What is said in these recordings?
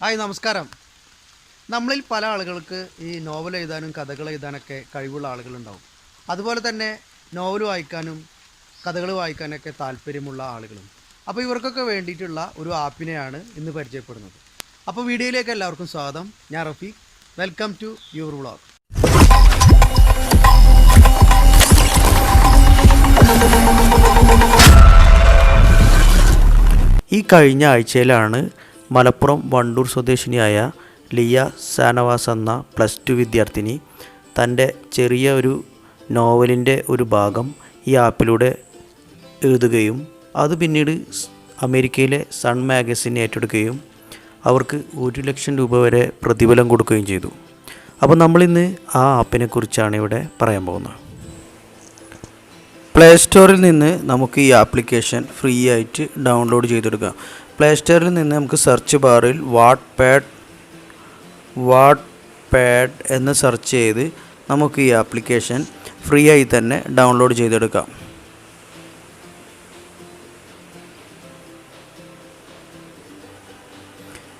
Hi നമസ്കാരം. നമ്മളിൽ പല ആളുകൾക്ക് ഈ നോവൽ എഴുതാനും കഥകൾ എഴുതാനൊക്കെ കഴിവുള്ള ആളുകളുണ്ടാവും. അതുപോലെ തന്നെ നോവൽ വായിക്കാനും കഥകൾ വായിക്കാനൊക്കെ താല്പര്യമുള്ള ആളുകളും. അപ്പോൾ ഇവർക്കൊക്കെ വേണ്ടിയിട്ടുള്ള ഒരു ആപ്പിനെയാണ് ഇന്ന് പരിചയപ്പെടുന്നത്. അപ്പോൾ വീഡിയോയിലേക്ക് എല്ലാവർക്കും സ്വാഗതം. ഞാൻ Rafeeq. Welcome to your vlog. ഈ കഴിഞ്ഞ ആഴ്ചയിലാണ് മലപ്പുറം വണ്ടൂർ സ്വദേശിനിയായ ലിയ സാനവാസ് എന്ന +2 വിദ്യാർത്ഥിനി തൻ്റെ ചെറിയ ഒരു നോവലിൻ്റെ ഒരു ഭാഗം ഈ ആപ്പിലൂടെ എഴുതുകയും അത് പിന്നീട് അമേരിക്കയിലെ സൺ മാഗസിൻ ഏറ്റെടുക്കുകയും അവർക്ക് 1,00,000 രൂപ വരെ പ്രതിഫലം കൊടുക്കുകയും ചെയ്തു. അപ്പോൾ നമ്മളിന്ന് ആ ആപ്പിനെ കുറിച്ചാണ് ഇവിടെ പറയാൻ പോകുന്നത്. പ്ലേ സ്റ്റോറിൽ നിന്ന് നമുക്ക് ഈ ആപ്ലിക്കേഷൻ ഫ്രീ ആയിട്ട് ഡൗൺലോഡ് ചെയ്തെടുക്കാം. പ്ലേ സ്റ്റോറിൽ നിന്ന് നമുക്ക് സെർച്ച് ബാറിൽ വാട്ട്പാഡ് എന്ന് സെർച്ച് ചെയ്ത് നമുക്ക് ഈ ആപ്ലിക്കേഷൻ ഫ്രീ ആയി തന്നെ ഡൗൺലോഡ് ചെയ്തെടുക്കാം.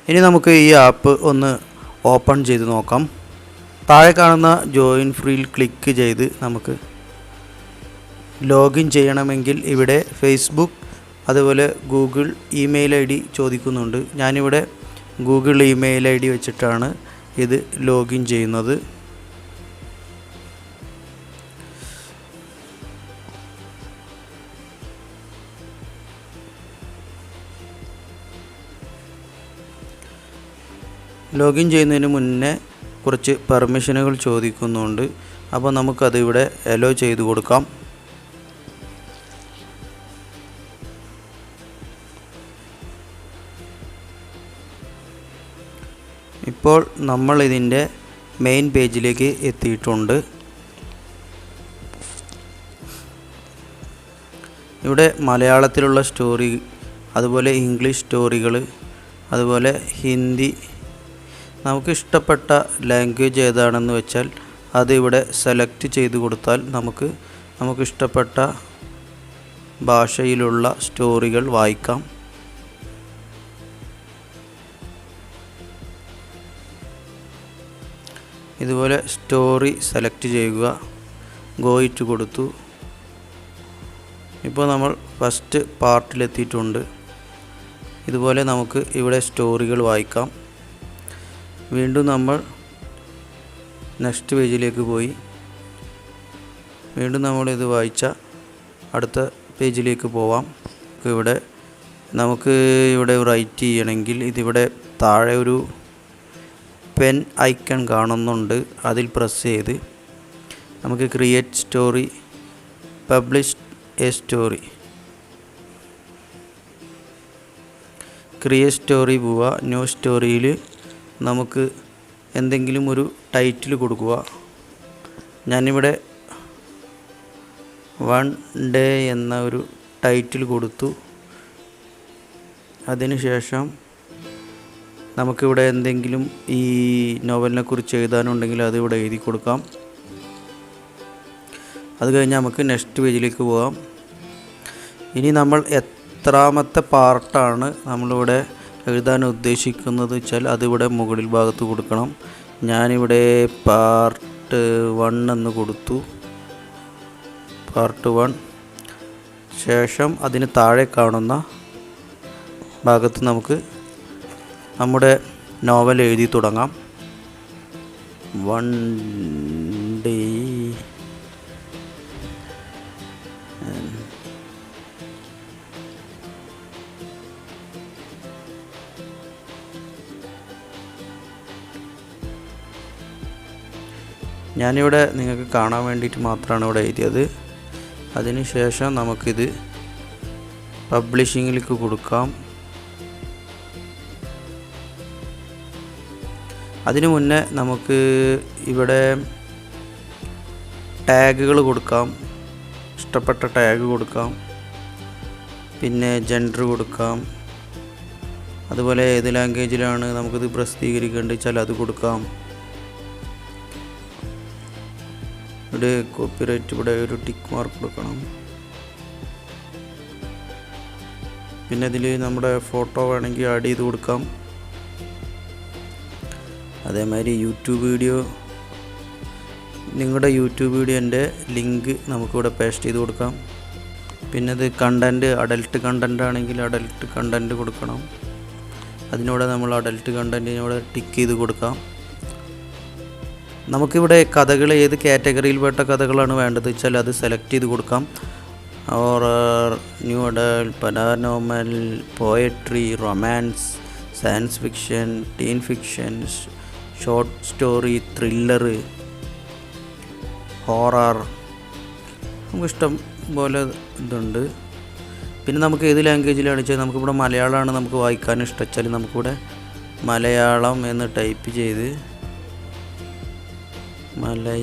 ഇനി നമുക്ക് ഈ ആപ്പ് ഒന്ന് ഓപ്പൺ ചെയ്ത് നോക്കാം. താഴെ കാണുന്ന ജോയിൻ ഫ്രീയിൽ ക്ലിക്ക് ചെയ്ത് നമുക്ക് ലോഗിൻ ചെയ്യണമെങ്കിൽ ഇവിടെ ഫേസ്ബുക്ക് അതുപോലെ ഗൂഗിൾ ഇമെയിൽ ID ചോദിക്കുന്നുണ്ട്. ഞാനിവിടെ ഗൂഗിൾ ഇമെയിൽ ID വെച്ചിട്ടാണ് ഇത് ലോഗിൻ ചെയ്യുന്നത്. ലോഗിൻ ചെയ്യുന്നതിന് മുന്നേ കുറച്ച് പെർമിഷനുകൾ ചോദിക്കുന്നുണ്ട്. അപ്പോൾ നമുക്കത് ഇവിടെ അലോ ചെയ്ത് കൊടുക്കാം. ഇപ്പോൾ നമ്മൾ ഇതിൻ്റെ മെയിൻ പേജിലേക്ക് എത്തിയിട്ടുണ്ട്. ഇവിടെ മലയാളത്തിലുള്ള സ്റ്റോറി, അതുപോലെ ഇംഗ്ലീഷ് സ്റ്റോറികൾ, അതുപോലെ ഹിന്ദി, നമുക്ക് ഇഷ്ടപ്പെട്ട ലാംഗ്വേജ് ഏതാണെന്ന് വെച്ചാൽ അത് ഇവിടെ സെലക്ട് ചെയ്ത് കൊടുത്താൽ നമുക്ക് ഇഷ്ടപ്പെട്ട ഭാഷയിലുള്ള സ്റ്റോറികൾ വായിക്കാം. ഇതുപോലെ സ്റ്റോറി സെലക്ട് ചെയ്യുക, ഗോ ഇറ്റ് കൊടുത്തു. ഇപ്പോൾ നമ്മൾ ഫസ്റ്റ് പാർട്ടിലെത്തിയിട്ടുണ്ട്. ഇതുപോലെ നമുക്ക് ഇവിടെ സ്റ്റോറികൾ വായിക്കാം. വീണ്ടും നമ്മൾ നെക്സ്റ്റ് പേജിലേക്ക് പോയി വീണ്ടും നമ്മളിത് വായിച്ച അടുത്ത പേജിലേക്ക് പോവാം. നമുക്ക് ഇവിടെ റൈറ്റ് ചെയ്യണമെങ്കിൽ ഇതിവിടെ താഴെ ഒരു പെൻ ഐക്കൺ കാണുന്നുണ്ട്. അതിൽ പ്രസ് ചെയ്ത് നമുക്ക് create story, publish A story, create story പോവുക. ന്യൂ സ്റ്റോറിയിൽ നമുക്ക് എന്തെങ്കിലും ഒരു ടൈറ്റിൽ കൊടുക്കുക. ഞാനിവിടെ 1 ഡേ എന്ന ഒരു ടൈറ്റിൽ കൊടുത്തു. അതിനുശേഷം നമുക്കിവിടെ എന്തെങ്കിലും ഈ നോവലിനെ കുറിച്ച് എഴുതാനുണ്ടെങ്കിൽ അത് ഇവിടെ എഴുതി കൊടുക്കാം. അത് കഴിഞ്ഞ് നമുക്ക് നെക്സ്റ്റ് പേജിലേക്ക് പോകാം. ഇനി നമ്മൾ എത്രാമത്തെ പാർട്ടാണ് നമ്മളിവിടെ എഴുതാൻ ഉദ്ദേശിക്കുന്നത് വെച്ചാൽ അതിവിടെ മുകളിൽ ഭാഗത്ത് കൊടുക്കണം. ഞാനിവിടെ പാർട്ട് 1 എന്ന് കൊടുത്തു. പാർട്ട് 1 ശേഷം അതിന് താഴെ കാണുന്ന ഭാഗത്ത് നമുക്ക് നമ്മുടെ നോവൽ എഴുതി തുടങ്ങാം. 1 ഡേ ഞാനിവിടെ നിങ്ങൾക്ക് കാണാൻ വേണ്ടിയിട്ട് മാത്രമാണ് ഇവിടെ എഴുതിയത്. അതിനുശേഷം നമുക്കിത് പബ്ലിഷിങ്ങിലേക്ക് കൊടുക്കാം. അതിനു മുന്നേ നമുക്ക് ഇവിടെ ടാഗുകൾ കൊടുക്കാം. ഇഷ്ടപ്പെട്ട ടാഗ് കൊടുക്കാം, പിന്നെ ജെൻഡർ കൊടുക്കാം, അതുപോലെ ഏത് ലാംഗ്വേജിലാണ് നമുക്കിത് പ്രസിദ്ധീകരിക്കേണ്ടത് വെച്ചാൽ അത് കൊടുക്കാം. ഇവിടെ കോപ്പിറൈറ്റ് ഇവിടെ ഒരു ടിക്ക് മാർക്ക് കൊടുക്കണം. പിന്നെ ഇതിൽ നമ്മുടെ ഫോട്ടോ വേണമെങ്കിൽ ആഡ് ചെയ്ത് കൊടുക്കാം. അതേമാതിരി നിങ്ങളുടെ യൂട്യൂബ് വീഡിയോൻ്റെ ലിങ്ക് നമുക്കിവിടെ പേസ്റ്റ് ചെയ്ത് കൊടുക്കാം. പിന്നെ ഇത് കണ്ടൻറ്റ് അഡൽട്ട് കണ്ടൻ്റ് ആണെങ്കിൽ അഡൽട്ട് കണ്ടൻറ്റ് കൊടുക്കണം. അതിനോട് നമ്മൾ അഡൽട്ട് കണ്ടൻറ്റിനോട് ടിക്ക് ചെയ്ത് കൊടുക്കാം. നമുക്കിവിടെ കഥകൾ ഏത് കാറ്റഗറിയിൽപ്പെട്ട കഥകളാണ് വേണ്ടത് വെച്ചാൽ അത് സെലക്ട് ചെയ്ത് കൊടുക്കാം. Horror, new adult, paranormal, poetry, romance, science fiction, teen fiction, short story, thriller, horror, നമുക്കിഷ്ടം പോലെ ഇതുണ്ട്. പിന്നെ നമുക്ക് ഏത് ലാംഗ്വേജിലാണ് വെച്ചാൽ നമുക്കിവിടെ മലയാളമാണ് നമുക്ക് വായിക്കാൻ ഇഷ്ടം വെച്ചാൽ നമുക്കിവിടെ മലയാളം എന്ന് ടൈപ്പ് ചെയ്ത് മലയാളം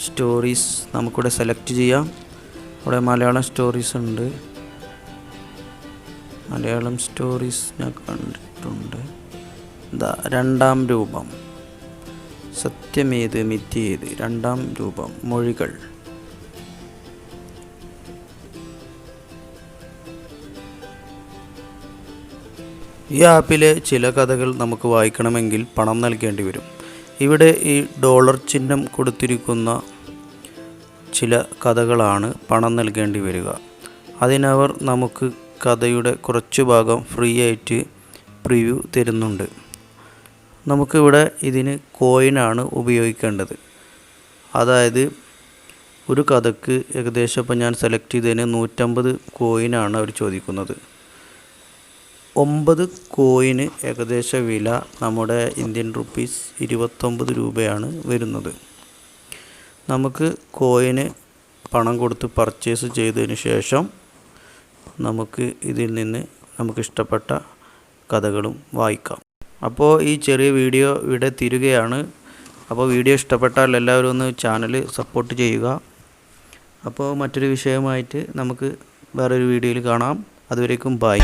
സ്റ്റോറീസ് നമുക്കിവിടെ സെലക്ട് ചെയ്യാം. ഇവിടെ മലയാളം സ്റ്റോറീസ് ഉണ്ട്. മലയാളം സ്റ്റോറീസ് ഞാൻ കണ്ടിട്ടുണ്ട്. രണ്ടാം രൂപം, സത്യമേത് മിഥ്യേത്, രണ്ടാം രൂപം, മൊഴികൾ. ഈ ആപ്പിലെ ചില കഥകൾ നമുക്ക് വായിക്കണമെങ്കിൽ പണം നൽകേണ്ടി വരും. ഇവിടെ ഈ ഡോളർ ചിഹ്നം കൊടുത്തിരിക്കുന്ന ചില കഥകളാണ് പണം നൽകേണ്ടി വരിക. അതിനവർ നമുക്ക് കഥയുടെ കുറച്ച് ഭാഗം ഫ്രീ ആയിട്ട് പ്രിവ്യൂ തരുന്നുണ്ട്. നമുക്കിവിടെ ഇതിന് കോയിനാണ് ഉപയോഗിക്കേണ്ടത്. അതായത് ഒരു കഥക്ക് ഏകദേശം ഇപ്പം ഞാൻ സെലക്ട് ചെയ്തതിന് 150 കോയിനാണ് അവർ ചോദിക്കുന്നത്. 9 കോയിന് ഏകദേശ വില നമ്മുടെ ഇന്ത്യൻ റുപ്പീസ് 29 രൂപയാണ് വരുന്നത്. നമുക്ക് കോയിന് പണം കൊടുത്ത് പർച്ചേസ് ചെയ്തതിന് ശേഷം നമുക്ക് ഇതിൽ നിന്ന് നമുക്കിഷ്ടപ്പെട്ട കഥകളും വായിക്കാം. അപ്പോൾ ഈ ചെറിയ വീഡിയോ ഇവിടെ തീരുകയാണ്. അപ്പോൾ വീഡിയോ ഇഷ്ടപ്പെട്ടാൽ എല്ലാവരും ഒന്ന് ചാനൽ സപ്പോർട്ട് ചെയ്യുക. അപ്പോൾ മറ്റൊരു വിഷയമായിട്ട് നമുക്ക് വേറൊരു വീഡിയോയിൽ കാണാം. അതുവരേക്കും ബൈ.